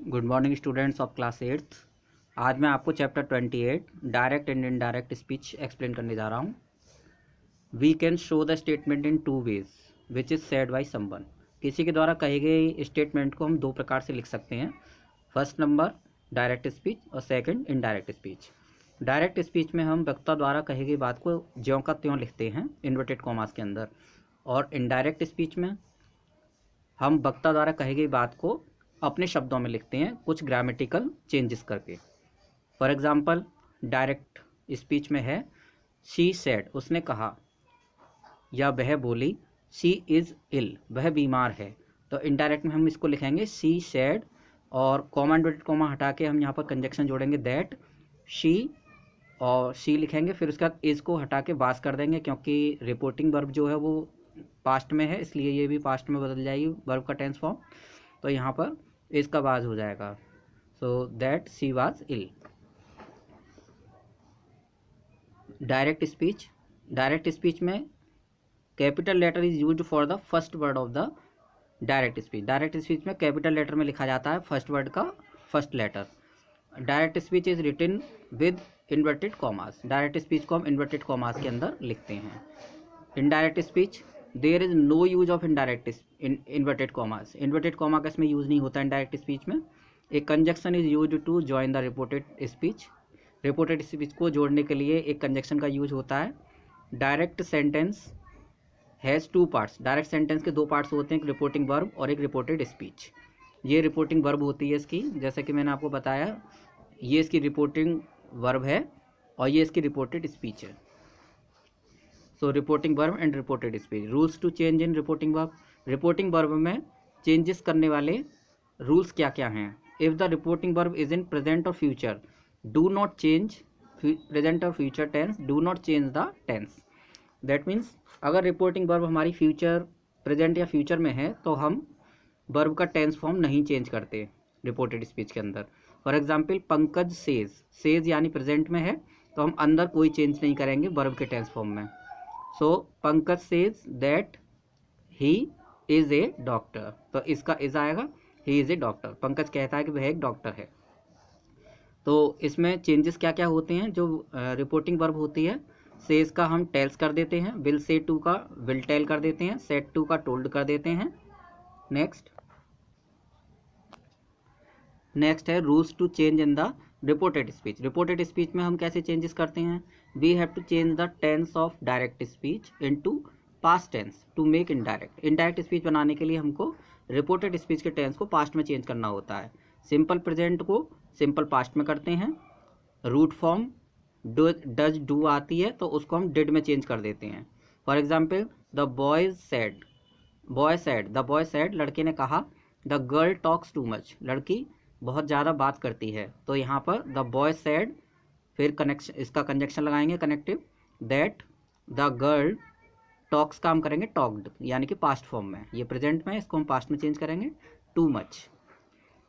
Good morning students of class 8th। आज मैं आपको chapter 28 direct and indirect speech explain करने जा रहा हूँ। We can show the statement in two ways which is said by someone. किसी के द्वारा कही गई स्टेटमेंट को हम दो प्रकार से लिख सकते हैं। फर्स्ट नंबर डायरेक्ट स्पीच और second indirect speech. Direct speech में हम वक्ता द्वारा कही गई बात को ज्यों का त्यों लिखते हैं इन्वर्टेड कॉमास के अंदर, और इनडायरेक्ट स्पीच में हम वक्ता द्वारा कही गई बात को अपने शब्दों में लिखते हैं कुछ ग्रामेटिकल चेंजेस करके। फॉर एग्जांपल डायरेक्ट स्पीच में है शी सेड, उसने कहा, या वह बोली शी इज़ इल, वह बीमार है। तो इनडायरेक्ट में हम इसको लिखेंगे शी सेड, और कॉमा इन्वर्टेड कॉमा हटा के हम यहाँ पर कंजक्शन जोड़ेंगे दैट शी, और शी लिखेंगे, फिर उसके बाद इज़ को हटा के वाज कर देंगे क्योंकि रिपोर्टिंग वर्ब जो है वो पास्ट में है, इसलिए ये भी पास्ट में बदल जाएगी वर्ब का टेंस फॉर्म। तो यहाँ पर इसका वाज हो जाएगा, so that she was ill. Direct speech में capital letter is used for the first word of the direct speech. Direct speech में कैपिटल लेटर में लिखा जाता है फर्स्ट वर्ड का first letter. Direct speech is written with inverted commas. Direct speech को हम inverted commas के अंदर लिखते हैं। Indirect speech there is no use of inverted commas. Inverted comma का इसमें यूज़ नहीं होता इनडायरेक्ट स्पीच में। एक conjunction is used to join the reported speech. Reported speech को जोड़ने के लिए एक कंजक्शन का यूज होता है। Direct sentence has two parts. Direct sentence के दो पार्ट्स होते हैं, एक रिपोर्टिंग वर्ब और एक रिपोर्टेड स्पीच। ये रिपोर्टिंग वर्ब होती है इसकी, जैसे कि मैंने आपको बताया, ये इसकी रिपोर्टिंग वर्ब है और ये इसकी रिपोर्टेड स्पीच है। So reporting verb and reported speech. Rules to change in reporting verb. Reporting verb में चेंजेस करने वाले रूल्स क्या क्या हैं? If the reporting verb is in present और future, do not change present और future tense, do not change the tense. That means अगर reporting verb हमारी फ्यूचर, प्रेजेंट या फ्यूचर में है तो हम वर्ब का टेंस फॉर्म नहीं चेंज करते रिपोर्टेड स्पीच के अंदर। For example Pankaj says, says यानी प्रेजेंट में है तो हम अंदर कोई चेंज नहीं करेंगे वर्ब के टेंस फॉर्म में। So Pankaj says that he is a doctor, तो इसका इज़ आएगा, he is a doctor. Pankaj कहता है कि वह एक डॉक्टर है। तो इसमें चेंजेस क्या क्या होते हैं? जो रिपोर्टिंग वर्ब होती है, सेज का हम टेल्स कर देते हैं, विल से टू का विल टेल कर देते हैं, सेड टू का टोल्ड कर देते हैं। नेक्स्ट है rules to change in the reported speech. Reported speech में हम कैसे चेंजेस करते हैं? We have to change the tense of direct speech into past tense to make indirect. Indirect speech बनाने के लिए हमको रिपोर्टेड स्पीच के टेंस को पास्ट में चेंज करना होता है। सिंपल प्रेजेंट को सिंपल पास्ट में करते हैं। रूट फॉर्म डज डू आती है तो उसको हम डिड में चेंज कर देते हैं। For example the boy said, the boy said, लड़के ने कहा। The girl talks too much, लड़की बहुत ज़्यादा बात करती है। तो यहाँ पर द बॉय सेड, फिर कनेक्शन, इसका कंजक्शन लगाएंगे connective, that the girl talks का हम करेंगे टॉक्ड, यानी कि पास्ट फॉर्म में। ये प्रेजेंट में, इसको हम पास्ट में चेंज करेंगे टू मच।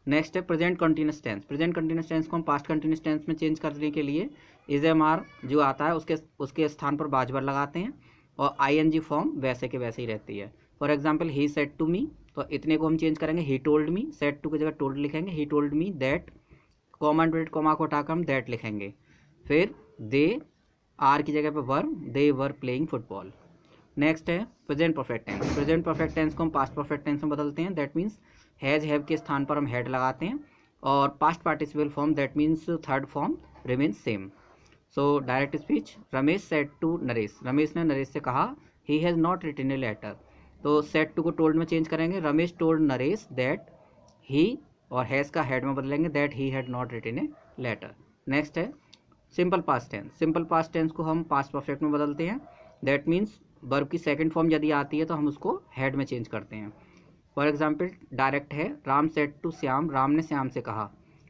नेक्स्ट है present continuous tense. Present continuous tense को हम पास्ट कंटिन्यूस टेंस में चेंज करने के लिए इज एम आर जो आता है उसके स्थान पर बाजबर लगाते हैं और आईएनजी फॉर्म वैसे के वैसे ही रहती है। For example he said to me, तो इतने को हम चेंज करेंगे he told me, said to की जगह टोल्ड लिखेंगे, he told me that, comma inverted comma को हटाकर हम दैट लिखेंगे। फिर दे आर की जगह पर verb, they were playing football. Next है present perfect tense. Present perfect tense को हम पास्ट परफेक्ट टेंस में बदलते हैं। दैट मीन्स हैज़ हैव के स्थान पर हम हैड लगाते हैं, और past participle form that means third form remains same. So direct speech, Ramesh said to Naresh, Ramesh ने नरेश से कहा, he has not written a letter. तो सेड टू को टोल्ड में चेंज करेंगे, Ramesh told Naresh that he, और हैज़ का हैड में बदलेंगे, that he had not written a letter. Next है simple past tense. Simple past tense को हम पास्ट परफेक्ट में बदलते हैं। दैट मीन्स वर्ब की सेकंड फॉर्म यदि आती है तो हम उसको हैड में चेंज करते हैं। फॉर एग्जाम्पल डायरेक्ट है राम सेड टू श्याम, राम ने श्याम से कहा,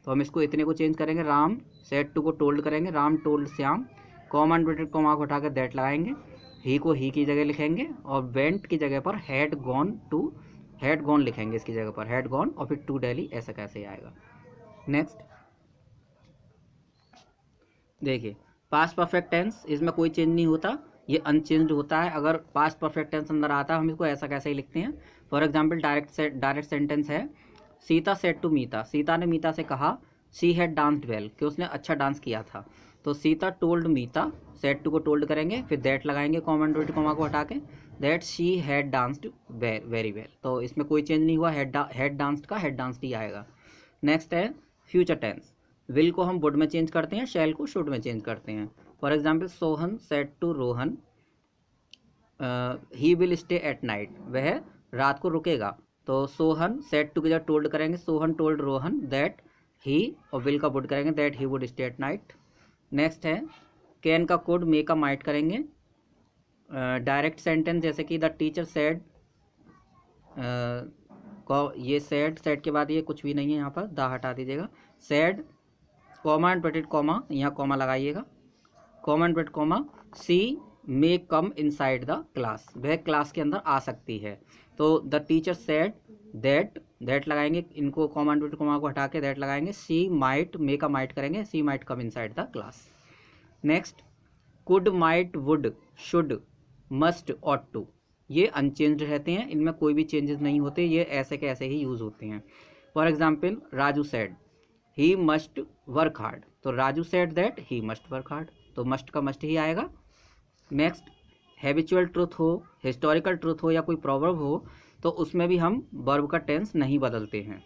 तो हम इसको इतने को चेंज करेंगे, राम सेड टू को टोल्ड करेंगे, Ram told Shyam, comma inverted comma को हटाकर दैट लगाएंगे, ही को ही की जगह लिखेंगे, और वेंट की जगह पर हैड गॉन लिखेंगे इसकी जगह पर, हैड गॉन, और फिर टू दिल्ली, ऐसा कैसे आएगा। नेक्स्ट देखिए पास्ट परफेक्ट टेंस, इसमें कोई चेंज नहीं होता, ये अनचेंज्ड होता है। अगर पास्ट परफेक्ट टेंस अंदर आता है हम इसको ऐसा कैसे ही लिखते हैं। फॉर एग्जाम्पल डायरेक्ट सेंटेंस है सीता सेड टू मीता, सीता ने मीता से कहा शी हैड डांस्ड वेल, कि उसने अच्छा डांस किया था। तो Sita told Mita, said to को टोल्ड करेंगे, फिर दैट लगाएंगे कॉमा इन्वर्टेड कॉमा को हटा के, that she had danced very well. तो इसमें कोई चेंज नहीं हुआ, हैड डांस्ड का हैड डांस्ड ही आएगा। नेक्स्ट है फ्यूचर टेंस। विल को हम वुड में चेंज करते हैं, शैल को शुड में चेंज करते हैं। For example Sohan said to Rohan he will stay at night, वह रात को रुकेगा। तो सोहन सेड टू की जगह टोल्ड करेंगे, Sohan told Rohan that he, और विल का वुड करेंगे that he would stay at night. Next है कैन का कुड, मे का माइट करेंगे। डायरेक्ट सेंटेंस जैसे कि द टीचर सेड, ये सेड के बाद ये कुछ भी नहीं है, यहाँ पर द हटा दीजिएगा। सेड कॉमा इन्वर्टेड कॉमा, यहाँ कॉमा लगाइएगा, comma inverted comma, she may come inside the class, वह क्लास के अंदर आ सकती है। तो द टीचर सेड दैट लगाएंगे, इनको कॉमा इन्वर्टेड कॉमा को हटा के दैट लगाएंगे। सी माइट, मे का माइट करेंगे, she might come inside the class. Next could might would should must ought to, ये अनचेंज्ड रहते हैं, इनमें कोई भी चेंजेस नहीं होते, ये ऐसे के ऐसे ही यूज़ होते हैं। For example Raju said he must work hard, तो Raju said that he must work hard, तो मस्ट का मस्ट ही आएगा। नेक्स्ट हैबिचुअल ट्रुथ हो, हिस्टोरिकल ट्रुथ हो या कोई प्रॉवर्ब हो, तो उसमें भी हम वर्ब का टेंस नहीं बदलते हैं।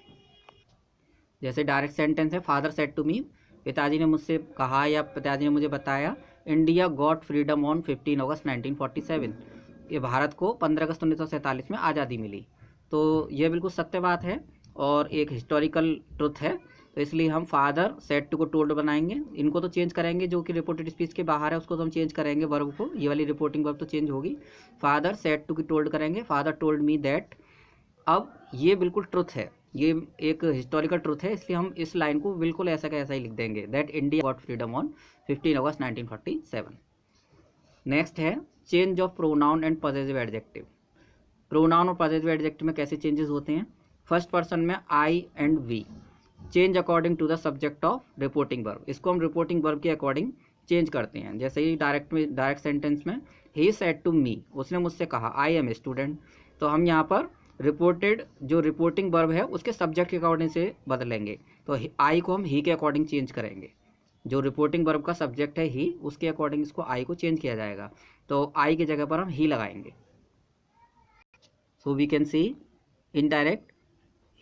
जैसे डायरेक्ट सेंटेंस है फादर सेड टू मी, पिताजी ने मुझसे कहा या पिताजी ने मुझे बताया, India got freedom on 15 August 1947, ये भारत को 15 अगस्त 1947 में आज़ादी मिली। तो ये बिल्कुल सत्य बात है और एक हिस्टोरिकल ट्रुथ है, तो इसलिए हम फादर सेड टू को टोल्ड बनाएंगे। इनको तो चेंज करेंगे, जो कि रिपोर्टेड स्पीच के बाहर है उसको तो हम चेंज करेंगे वर्ब को, ये वाली रिपोर्टिंग वर्ब तो चेंज होगी। फादर सेड टू की टोल्ड करेंगे, फादर टोल्ड मी दैट। अब ये बिल्कुल ट्रुथ है, ये एक हिस्टोरिकल ट्रुथ है, इसलिए हम इस लाइन को बिल्कुल ऐसा का ऐसा ही लिख देंगे, that India got freedom on 15 August 1947। Next है change of pronoun and possessive adjective. Pronoun और पॉजेसिव एडजेक्टिव में कैसे चेंजेस होते हैं? फर्स्ट पर्सन में I and we change according to the subject of reporting verb, इसको हम रिपोर्टिंग वर्ब के अकॉर्डिंग चेंज करते हैं। जैसे ही डायरेक्ट सेंटेंस में ही सेड टू मी, उसने मुझसे कहा आई एम ए स्टूडेंट, तो हम यहाँ पर रिपोर्टेड जो रिपोर्टिंग वर्ब है उसके सब्जेक्ट के अकॉर्डिंग से बदलेंगे। तो आई को हम ही के अकॉर्डिंग चेंज करेंगे, जो रिपोर्टिंग वर्ब का सब्जेक्ट है ही, उसके अकॉर्डिंग इसको आई को चेंज किया जाएगा। तो आई की जगह पर हम ही लगाएंगे। So we can see indirect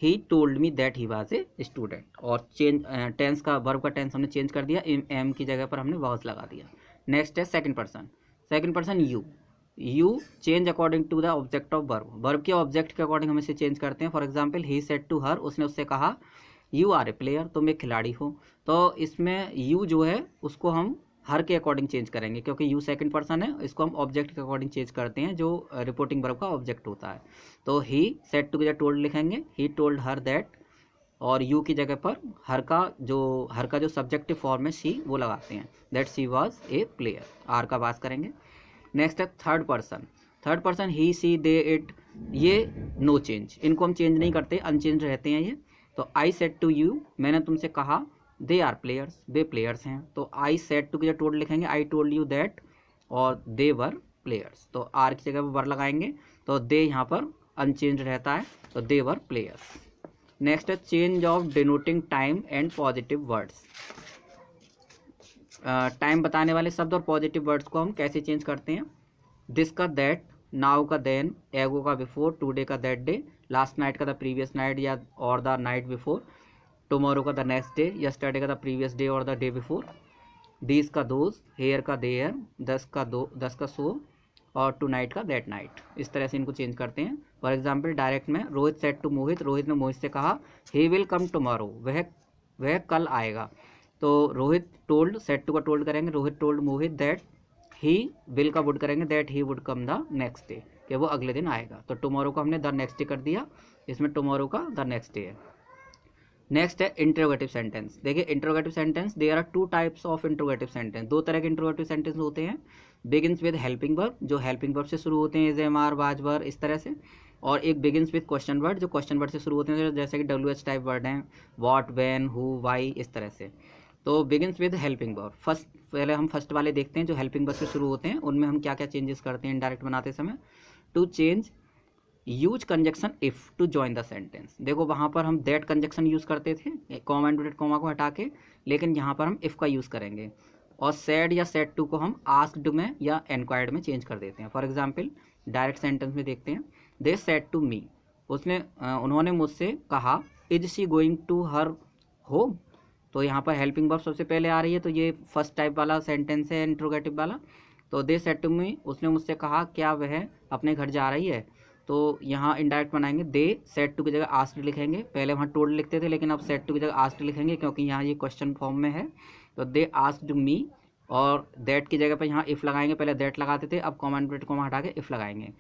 he told me that he was a student, और चेंज टेंस का वर्ब का टेंस हमने चेंज कर दिया, एम की जगह पर हमने वाज लगा दिया। नेक्स्ट है second person you change according to the object of verb, verb के ऑब्जेक्ट के अकॉर्डिंग हम इसे चेंज करते हैं। For example he said to her, उसने उससे कहा यू आर ए प्लेयर, तुम एक खिलाड़ी हो। तो इसमें यू जो है उसको हम हर के अकॉर्डिंग चेंज करेंगे, क्योंकि यू सेकंड पर्सन है, इसको हम ऑब्जेक्ट के अकॉर्डिंग चेंज करते हैं जो रिपोर्टिंग वर्ब का ऑब्जेक्ट होता है। तो ही सेड टू की जगह टोल्ड लिखेंगे, ही टोल्ड हर दैट, और यू की जगह पर हर का जो सब्जेक्टिव फॉर्म है शी, वो लगाते हैं, that she was a player, are का बात करेंगे। नेक्स्ट है third person he she they it, ये नो चेंज, इनको हम चेंज नहीं करते, अनचेंज रहते हैं ये। तो आई सेड टू यू, मैंने तुमसे कहा, दे आर प्लेयर्स, वे प्लेयर्स हैं। तो आई सेड टू की जगह टोल्ड लिखेंगे, आई टोल्ड यू दैट, और दे वर प्लेयर्स, तो आर की जगह पर वर लगाएंगे, तो दे यहाँ पर अनचेंज रहता है, तो दे वर प्लेयर्स। नेक्स्ट है change of denoting time and positive words. Time बताने वाले शब्द और पॉजिटिव वर्ड्स को हम कैसे चेंज करते हैं? दिस का दैट, नाउ का देन, एगो का बिफोर, टुडे का दैट डे, लास्ट नाइट का द प्रीवियस नाइट या और द नाइट बिफोर, टुमारो का द नेक्स्ट डे, यस्टरडे का द प्रीवियस डे और द डे बिफोर, डीज का दोज, हेयर का देयर, दस का सो, और टू नाइट का दैट नाइट। इस तरह से इनको चेंज करते हैं। फॉर एग्जाम्पल डायरेक्ट में रोहित सेड टू मोहित, रोहित ने मोहित से कहा ही विल कम टुमारो, वह कल आएगा। तो रोहित टोल्ड, सेड टू का टोल्ड करेंगे, Rohit told Mohit that he will का वुड करेंगे, that he would come the next day, कि वो अगले दिन आएगा। तो टुमारो को हमने द नेक्स्ट डे कर दिया, इसमें टुमारो का द नेक्स्ट डे है। नेक्स्ट है इंट्रोगेटिव सेंटेंस। देखिए interrogative sentence, there are two types of interrogative sentence, दो तरह के इंट्रोगेटिव सेंटेंस होते हैं। बिगिन्स विद हेल्पिंग वर्ब, जो हेल्पिंग वर्ब से शुरू होते हैं, as am are, was were, इस तरह से। और एक बिगिन्स विद क्वेश्चन वर्ड, जो क्वेश्चन वर्ड से शुरू होते हैं, जैसे कि WH टाइप वर्ड हैं, व्हाट, व्हेन, हु, व्हाई, इस तरह से। तो बिगिन्स विद हेल्पिंग वर्ब, पहले हम फर्स्ट वाले देखते हैं जो हेल्पिंग वर्ब से शुरू होते हैं, उनमें हम क्या क्या चेंजेस करते हैं इंडायरेक्ट बनाते समय। To change use conjunction if to join the sentence. देखो वहाँ पर हम दैट कंजक्शन यूज़ करते थे कॉमा इनवर्टेड कॉमा को हटा के, लेकिन यहाँ पर हम इफ़ का यूज़ करेंगे। और सेड या सेड टू को हम आस्क्ड में या एनक्वायर्ड में चेंज कर देते हैं। फॉर एग्जाम्पल डायरेक्ट सेंटेंस में देखते हैं, दे सेड टू मी, उन्होंने मुझसे कहा, is she going to her home. तो यहाँ पर हेल्पिंग वर्ब सबसे पहले आ रही है, तो ये फर्स्ट टाइप वाला सेंटेंस है इंट्रोगेटिव वाला। तो दे सेड टू मी, उसने मुझसे कहा क्या वह अपने घर जा रही है। तो यहाँ इनडायरेक्ट बनाएंगे, दे सेड टू की जगह आस्क्ड लिखेंगे। पहले वहाँ टोल्ड लिखते थे, लेकिन अब सेड टू की जगह आस्क्ड लिखेंगे क्योंकि यहाँ ये क्वेश्चन फॉर्म में है। तो दे आस्क्ड मी, और दैट की जगह पर यहाँ इफ़ लगाएंगे, पहले दैट लगाते थे, अब कॉमा इनवर्टेड कॉमा हटा के इफ़ लगाएंगे।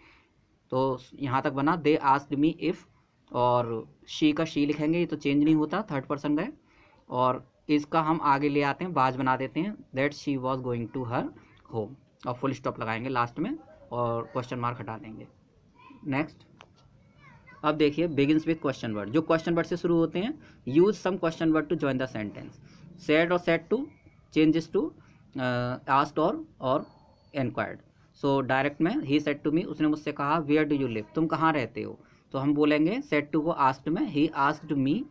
तो यहाँ तक बना दे आस्क्ड मी इफ़, और शी का शी लिखेंगे, ये तो चेंज नहीं होता, थर्ड पर्सन गए। और इसका हम आगे ले आते हैं, बाज बना देते हैं, that she was going to her home, और फुल स्टॉप लगाएंगे लास्ट में और क्वेश्चन मार्क हटा देंगे। नेक्स्ट, अब देखिए बिगिन्स विथ क्वेश्चन वर्ड। जो क्वेश्चन वर्ड से शुरू होते हैं, use some question word to join the sentence. Said और said to changes to asked और एनक्वायर्ड। सो डायरेक्ट में ही सेड टू मी, उसने मुझसे कहा वेयर डू यू लिव, तुम कहाँ रहते हो। तो हम बोलेंगे सेड टू को आस्क्ड में, ही आस्क्ड मी,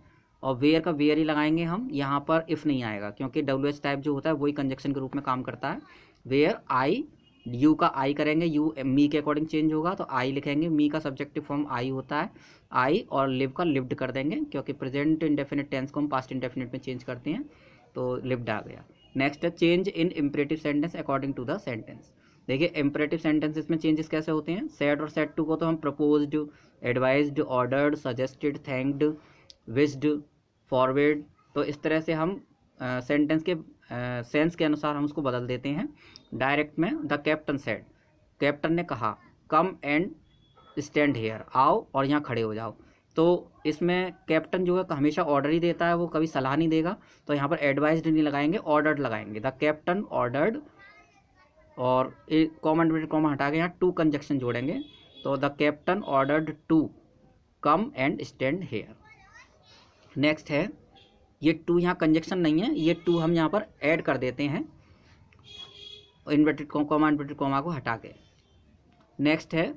और वेयर का वेयर ही लगाएंगे हम, यहाँ पर इफ़ नहीं आएगा क्योंकि WH टाइप जो होता है वही कंजक्शन के रूप में काम करता है। वेयर आई, यू का आई करेंगे, यू मी के अकॉर्डिंग चेंज होगा तो आई लिखेंगे, मी का सब्जेक्टिव फॉर्म आई होता है, आई, और लिव का लिव्ड कर देंगे क्योंकि प्रेजेंट इंडेफिनिट टेंस को हम पास्ट इंडेफिनिट में चेंज करते हैं, तो लिव्ड आ गया। नेक्स्ट है change in imperative sentence according to the sentence. देखिए इम्परेटिव सेंटेंसेस में चेंजेस कैसे होते हैं। सेड और सेड टू को तो हम proposed, advised, ordered, suggested, thanked, wished, forward, तो इस तरह से हम सेंटेंस के सेंस के अनुसार हम उसको बदल देते हैं। डायरेक्ट में द कैप्टन सेड, कैप्टन ने कहा, कम एंड स्टैंड हेयर, आओ और यहाँ खड़े हो जाओ। तो इसमें कैप्टन जो है हमेशा ऑर्डर ही देता है, वो कभी सलाह नहीं देगा, तो यहाँ पर एडवाइज्ड नहीं लगाएंगे, ऑर्डर्ड लगाएंगे, द कैप्टन ऑर्डर्ड, और कॉमा इनवर्टेड कॉमा हटा के यहाँ टू कंजक्शन जोड़ेंगे, तो the captain ordered to come and stand here. Next है, ये टू यहाँ कंजक्शन नहीं है, ये टू हम यहाँ पर ऐड कर देते हैं इन्वर्टेड कॉमा इन्वर्टेड कॉमा को हटा के। नेक्स्ट है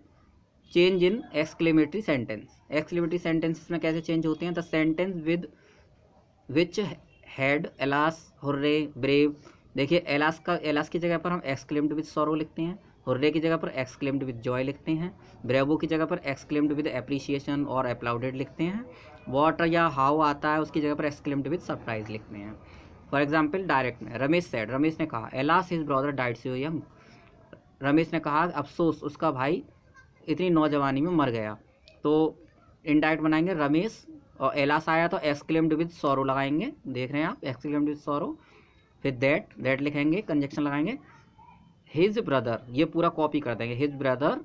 चेंज इन एक्सक्लेमेटरी सेंटेंस। एक्सक्लेमेटरी सेंटेंसेस में कैसे चेंज होते हैं। The sentence with which had alas, hurray, brave. देखिए एलास की जगह पर हम एक्सक्लेम्ड विद सॉरो लिखते हैं, हुर्रे की जगह पर एक्सक्लेम्ड विद जॉय लिखते हैं, ब्रेवो की जगह पर एक्सक्लेम्ड विद एप्रिसिएशन और अप्लाउडेड लिखते हैं, वॉट या हाउ आता है उसकी जगह पर एक्सक्लेम्ड विद सरप्राइज लिखते हैं। फॉर एग्जाम्पल डायरेक्ट में रमेश सेड, रमेश ने कहा, alas his brother died so young, Ramesh ने कहा अफसोस उसका भाई इतनी नौजवानी में मर गया। तो इनडायरेक्ट बनाएंगे रमेश, और एलास आया तो एक्सक्लेम्ड विद सॉरो लगाएंगे, देख रहे हैं आप, एक्सक्लेम्ड विद सॉरो। फिर दैट लिखेंगे, कंजक्शन लगाएंगे, हिज ब्रदर, ये पूरा कॉपी कर देंगे, हिज ब्रदर,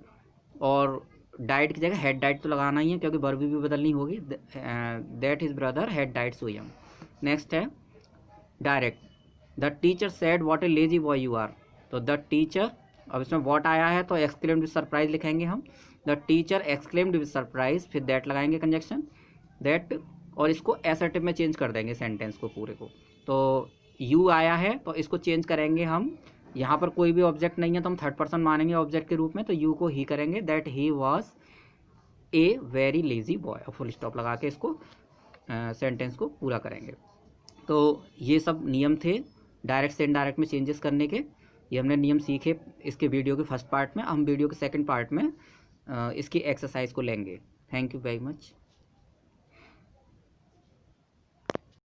और डाइट की जगह हैड डाइट तो लगाना ही है क्योंकि वर्ब भी बदलनी होगी, that his brother had died so young. Next है direct, the teacher said what a lazy boy you are. तो द टीचर, अब इसमें व्हाट आया है तो एक्सक्लेम्ड विद सरप्राइज लिखेंगे हम, the teacher exclaimed with surprise, फिर दैट लगाएंगे कंजक्शन, दैट, और इसको एसर्टिव में चेंज कर देंगे सेंटेंस को पूरे को। तो यू आया है तो इसको चेंज करेंगे हम, यहाँ पर कोई भी ऑब्जेक्ट नहीं है तो हम थर्ड पर्सन मानेंगे ऑब्जेक्ट के रूप में, तो यू को ही करेंगे, that he was a very lazy boy, और फुल स्टॉप लगा के इसको सेंटेंस को पूरा करेंगे। तो ये सब नियम थे डायरेक्ट से इनडायरेक्ट में चेंजेस करने के, ये हमने नियम सीखे इसके वीडियो के फर्स्ट पार्ट में। हम वीडियो के सेकंड पार्ट में इसकी एक्सरसाइज को लेंगे। Thank you very much.